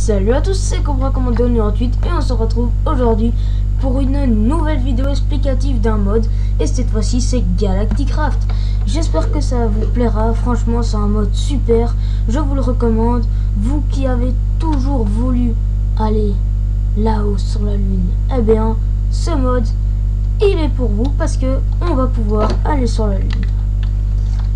Salut à tous, c'est Cobra Commando 98 et on se retrouve aujourd'hui pour une nouvelle vidéo explicative d'un mode et cette fois-ci c'est Galacticraft. J'espère que ça vous plaira, franchement c'est un mode super, je vous le recommande. Vous qui avez toujours voulu aller là-haut sur la lune, eh bien ce mode il est pour vous parce que on va pouvoir aller sur la lune.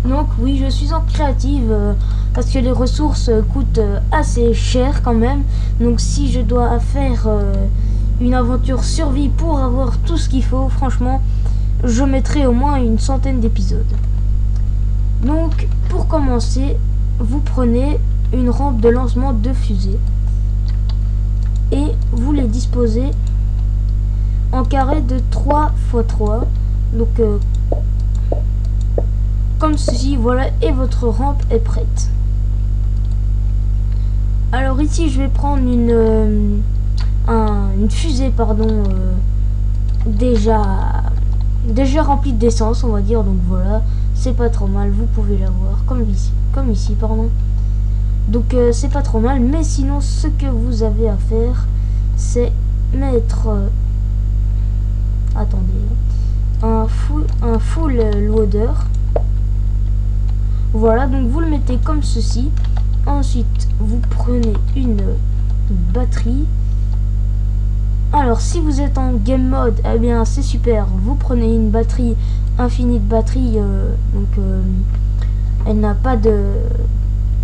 Donc oui, je suis en créative parce que les ressources coûtent assez cher quand même. Donc si je dois faire une aventure survie pour avoir tout ce qu'il faut, franchement, je mettrai au moins une centaine d'épisodes. Donc pour commencer, vous prenez une rampe de lancement de fusée et vous les disposez en carré de 3 x 3. Donc comme ceci, voilà, et votre rampe est prête. Alors ici je vais prendre une fusée déjà remplie d'essence, on va dire. Donc voilà, c'est pas trop mal, vous pouvez la voir comme ici pardon. Donc c'est pas trop mal, mais sinon ce que vous avez à faire c'est mettre un full loader. Voilà, donc vous le mettez comme ceci. Ensuite, vous prenez une batterie. Alors, si vous êtes en game mode, eh bien, c'est super. Vous prenez une batterie infinie de batterie. Elle n'a pas de...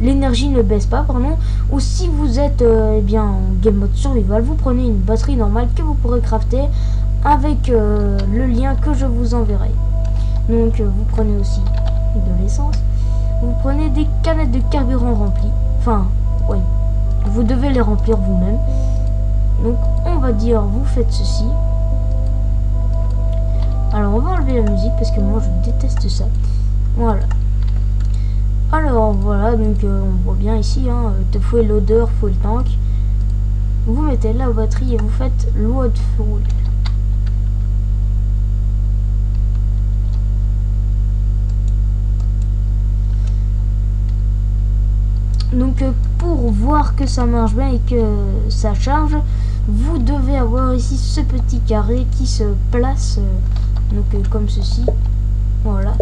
L'énergie ne baisse pas, pardon. Ou si vous êtes eh bien, en game mode survival, vous prenez une batterie normale que vous pourrez crafter avec le lien que je vous enverrai. Donc, vous prenez aussi de l'essence. Vous prenez des canettes de carburant remplies. Enfin, oui, vous devez les remplir vous-même. Donc, on va dire, vous faites ceci. Alors, on va enlever la musique parce que moi, je déteste ça. Voilà. Alors, voilà, donc, on voit bien ici, hein, de fuel loader, fuel tank. Vous mettez la batterie et vous faites load fuel. Donc pour voir que ça marche bien et que ça charge, vous devez avoir ici ce petit carré qui se place comme ceci. Voilà.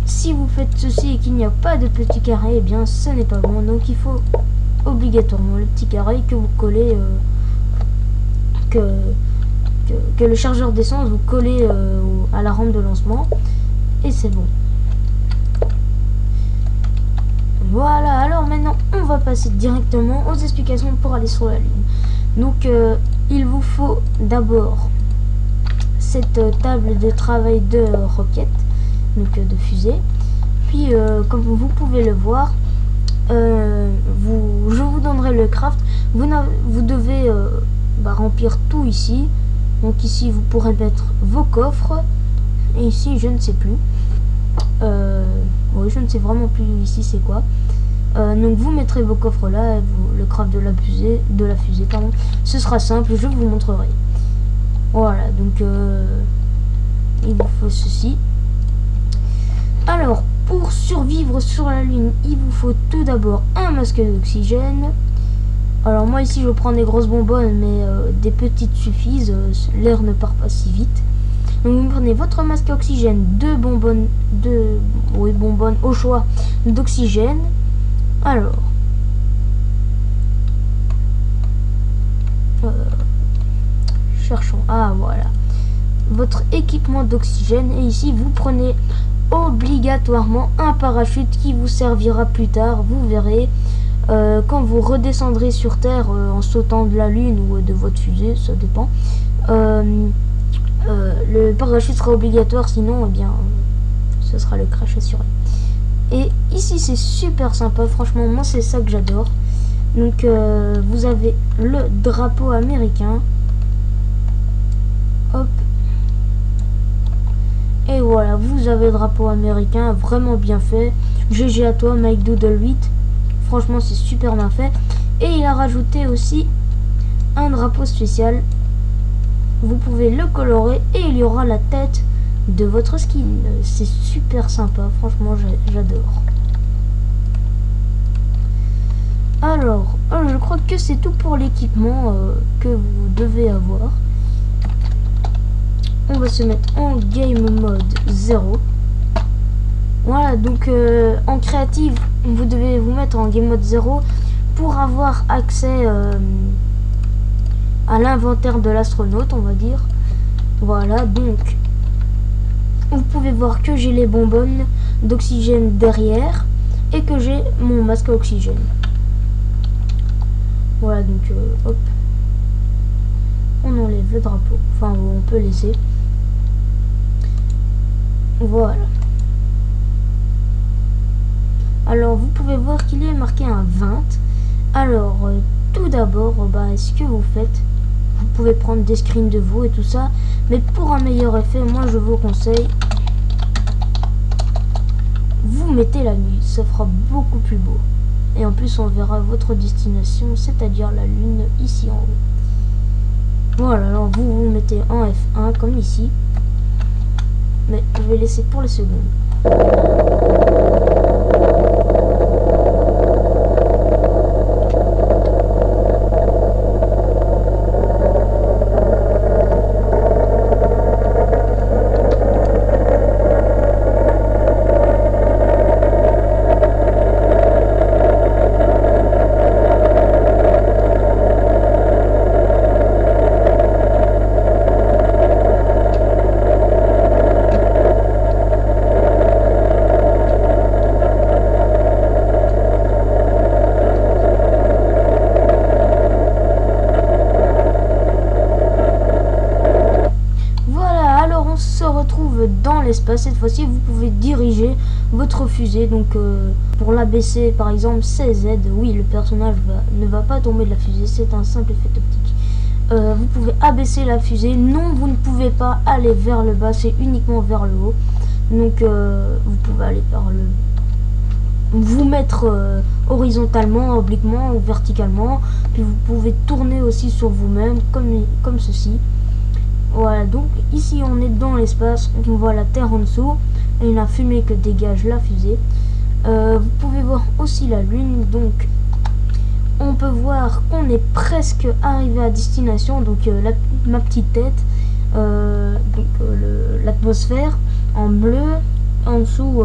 Si vous faites ceci et qu'il n'y a pas de petit carré, eh bien ce n'est pas bon. Donc il faut obligatoirement le petit carré que vous collez, que le chargeur d'essence vous collez à la rampe de lancement et c'est bon. Voilà, alors maintenant on va passer directement aux explications pour aller sur la lune. Donc il vous faut d'abord cette table de travail de roquette, donc de fusée. Puis comme vous pouvez le voir, je vous donnerai le craft. Vous devez remplir tout ici. Donc ici vous pourrez mettre vos coffres. Et ici je ne sais plus. Oui, je ne sais vraiment plus ici c'est quoi. Donc vous mettrez vos coffres là, le craft de la fusée, pardon. Ce sera simple, je vous montrerai. Voilà, donc il vous faut ceci. Alors, pour survivre sur la lune, il vous faut tout d'abord un masque d'oxygène. Alors moi ici je prends des grosses bonbonnes, mais des petites suffisent, l'air ne part pas si vite. Donc vous prenez votre masque à oxygène, deux bonbonnes au choix d'oxygène. Alors, cherchons, ah voilà, votre équipement d'oxygène. Et ici vous prenez obligatoirement un parachute qui vous servira plus tard, vous verrez, quand vous redescendrez sur Terre en sautant de la lune ou de votre fusée, ça dépend. Le parachute sera obligatoire, sinon eh bien ce sera le crash assuré. Et ici c'est super sympa, franchement moi c'est ça que j'adore. Donc vous avez le drapeau américain, hop, et voilà, vous avez le drapeau américain, vraiment bien fait. GG à toi Mike Doodle 8, franchement c'est super bien fait. Et il a rajouté aussi un drapeau spécial. Vous pouvez le colorer et il y aura la tête de votre skin. C'est super sympa, franchement j'adore. Alors je crois que c'est tout pour l'équipement que vous devez avoir. On va se mettre en game mode 0. Voilà, donc en créative, vous devez vous mettre en game mode 0 pour avoir accès à l'inventaire de l'astronaute, on va dire. Voilà, donc vous pouvez voir que j'ai les bonbonnes d'oxygène derrière et que j'ai mon masque à oxygène. Voilà, donc hop, on enlève le drapeau, enfin on peut laisser. Voilà. Alors vous pouvez voir qu'il est marqué un 20. Alors tout d'abord, ce que vous faites, vous pouvez prendre des screens de vous et tout ça, mais pour un meilleur effet, moi je vous conseille, vous mettez la nuit, ça fera beaucoup plus beau. Et en plus on verra votre destination, c'est-à-dire la lune ici en haut. Voilà, alors vous vous mettez en F1 comme ici, mais je vais laisser pour les secondes. Dans l'espace, cette fois-ci vous pouvez diriger votre fusée, donc pour l'abaisser par exemple CZ, oui le personnage ne va pas tomber de la fusée, c'est un simple effet optique. Vous pouvez abaisser la fusée, non vous ne pouvez pas aller vers le bas, c'est uniquement vers le haut, donc vous pouvez aller par le, vous mettre horizontalement, obliquement ou verticalement, puis vous pouvez tourner aussi sur vous-même comme ceci. Voilà, donc ici on est dans l'espace, on voit la Terre en dessous et la fumée que dégage la fusée. Vous pouvez voir aussi la Lune, donc on peut voir qu'on est presque arrivé à destination, donc ma petite tête, l'atmosphère en bleu, en dessous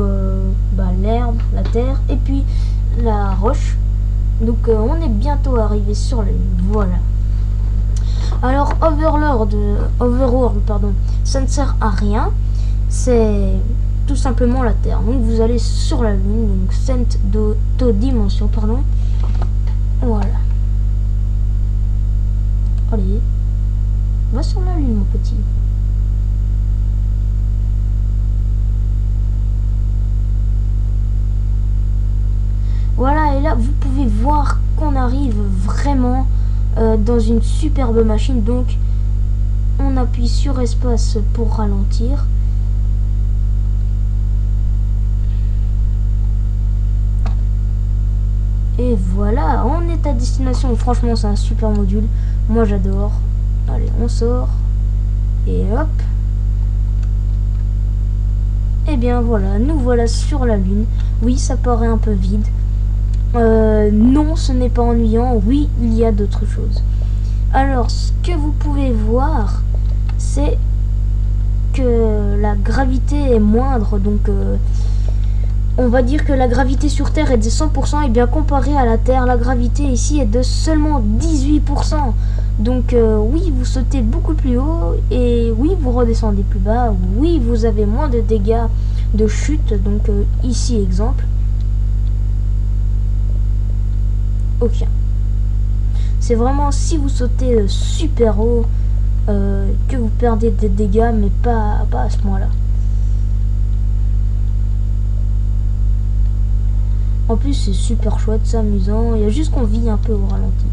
l'herbe, la terre et puis la roche. Donc on est bientôt arrivé sur la Lune, voilà. Alors Overworld, pardon, ça ne sert à rien, c'est tout simplement la Terre. Donc vous allez sur la Lune, donc cette dimension, pardon. Voilà. Allez, va sur la Lune mon petit. Voilà, et là vous pouvez voir qu'on arrive vraiment dans une superbe machine, donc on appuie sur espace pour ralentir. Et voilà, on est à destination. Franchement c'est un super module, moi j'adore. Allez, on sort et hop, et bien voilà, nous voilà sur la Lune. Oui, ça paraît un peu vide. Non, ce n'est pas ennuyant. Oui, il y a d'autres choses. Alors, ce que vous pouvez voir, c'est que la gravité est moindre. Donc, on va dire que la gravité sur Terre est de 100%. Et bien, comparé à la Terre, la gravité ici est de seulement 18%. Donc, oui, vous sautez beaucoup plus haut. Et oui, vous redescendez plus bas. Oui, vous avez moins de dégâts de chute. Donc, ici, exemple. Aucun. C'est vraiment si vous sautez super haut que vous perdez des dégâts, mais pas à ce point là. En plus c'est super chouette, c'est amusant, il y a juste qu'on vit un peu au ralenti.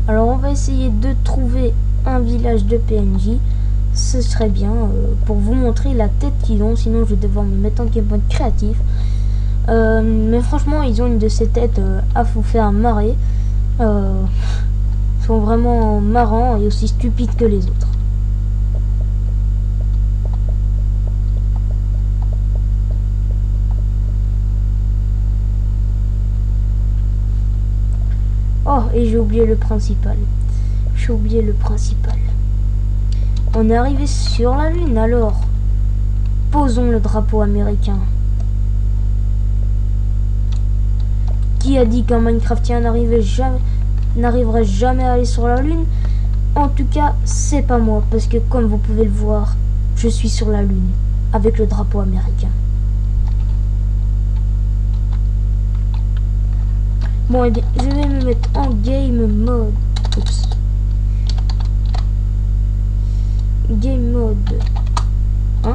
Alors on va essayer de trouver un village de PNJ. Ce serait bien pour vous montrer la tête qu'ils ont, sinon je vais devoir me mettre en game mode créatif. Mais franchement ils ont une de ces têtes à vous faire marrer. Ils sont vraiment marrants et aussi stupides que les autres. Oh, et j'ai oublié le principal. J'ai oublié le principal. On est arrivé sur la Lune, alors posons le drapeau américain. Qui a dit qu'un Minecraftien n'arriverait jamais à aller sur la Lune? En tout cas, c'est pas moi, parce que comme vous pouvez le voir, je suis sur la Lune, avec le drapeau américain. Bon, eh bien, je vais me mettre en game mode. Oups. Game mode 1.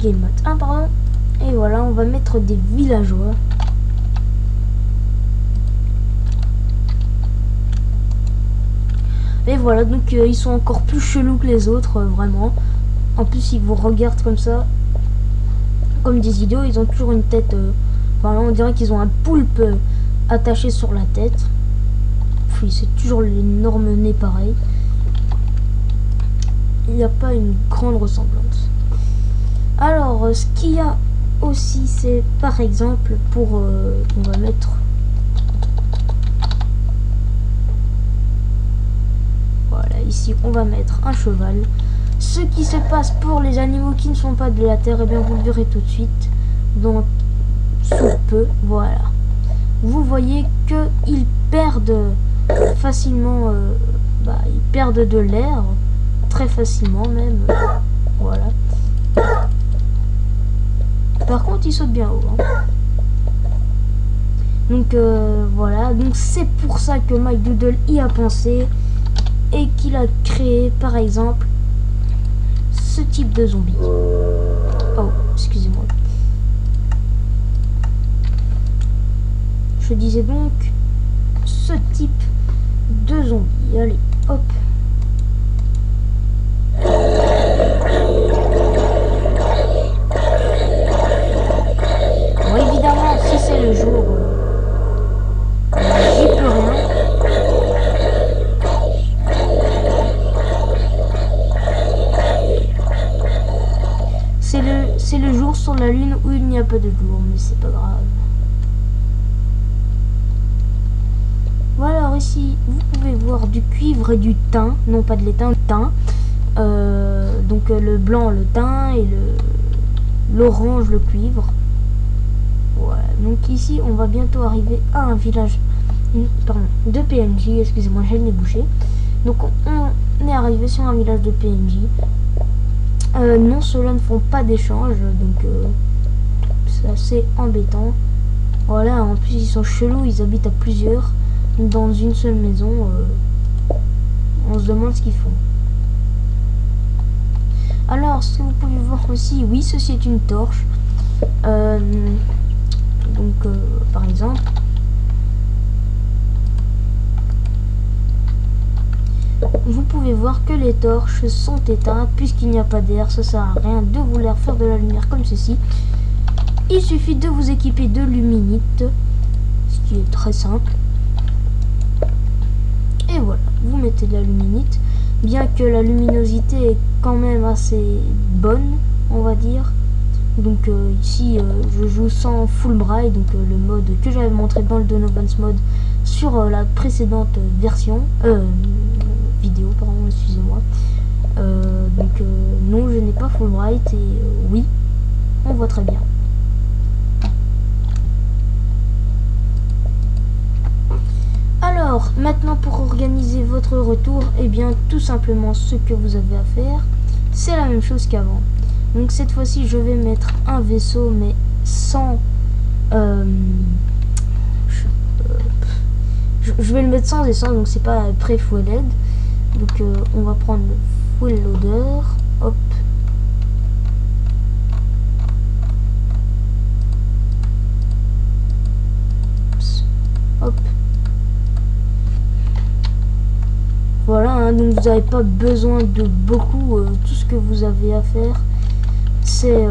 Game mode 1, pardon. Et voilà, on va mettre des villageois. Et voilà, donc ils sont encore plus chelous que les autres, vraiment. En plus, ils vous regardent comme ça, comme des idiots. Ils ont toujours une tête... voilà, on dirait qu'ils ont un poulpe attaché sur la tête. Puis c'est toujours l'énorme nez pareil. Il n'y a pas une grande ressemblance. Alors, ce qu'il y a aussi, c'est par exemple pour... on va mettre... Voilà, ici on va mettre un cheval. Ce qui se passe pour les animaux qui ne sont pas de la terre, et bien vous le verrez tout de suite. Donc, sous peu, voilà. Vous voyez qu'ils perdent facilement... ils perdent de l'air, très facilement même. Voilà. Par contre, ils sautent bien haut. Hein. Donc, voilà. Donc, c'est pour ça que Mike Doodle y a pensé. Et qu'il a créé, par exemple, ce type de zombie. Oh, excusez-moi. Je disais donc ce type de zombie. Allez, hop. Bon, évidemment, si c'est le jour, j'y peux rien. C'est le jour sur la Lune où il n'y a pas de jour, mais c'est pas grave. Voilà, alors ici, vous pouvez voir du cuivre et du thym, non pas de l'étain, du thym. Donc le blanc, le thym, et l'orange, le cuivre. Voilà, donc ici, on va bientôt arriver à un village, pardon, de PNJ, excusez-moi, j'ai le nez bouché. Donc on est arrivé sur un village de PNJ. Non, ceux-là ne font pas d'échange, donc c'est assez embêtant. Voilà, en plus ils sont chelous, ils habitent à plusieurs dans une seule maison. On se demande ce qu'ils font. Alors, ce que vous pouvez voir aussi, oui, ceci est une torche. Donc, par exemple, vous pouvez voir que les torches sont éteintes puisqu'il n'y a pas d'air. Ça sert à rien de vouloir faire de la lumière comme ceci. Il suffit de vous équiper de luminite, ce qui est très simple. Et voilà, vous mettez de la luminite, bien que la luminosité est quand même assez bonne, on va dire. Donc ici, je joue sans Fulbright, donc le mode que j'avais montré dans le Donovan's mode sur la précédente version, vidéo, pardon, excusez-moi. Donc non, je n'ai pas Fulbright et oui, on voit très bien. Alors, maintenant pour organiser votre retour, eh bien tout simplement ce que vous avez à faire, c'est la même chose qu'avant. Donc cette fois-ci, je vais mettre un vaisseau, mais sans... je vais le mettre sans essence, donc c'est pas pré-fueled. Donc on va prendre le fuel loader, hop. Hop. Voilà, hein, donc vous n'avez pas besoin de beaucoup. Tout ce que vous avez à faire, c'est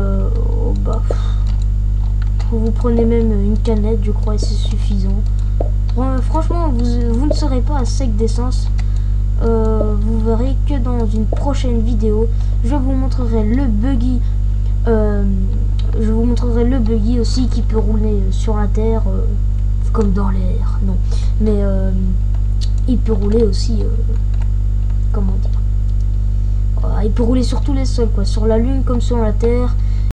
vous prenez même une canette, je crois, et c'est suffisant. Franchement, vous ne serez pas à sec d'essence. Vous verrez que dans une prochaine vidéo, je vous montrerai le buggy. Je vous montrerai aurait le buggy aussi qui peut rouler sur la terre comme dans l'air. Non, mais il peut rouler aussi. Comment dire? Il peut rouler sur tous les sols, quoi, sur la lune comme sur la terre.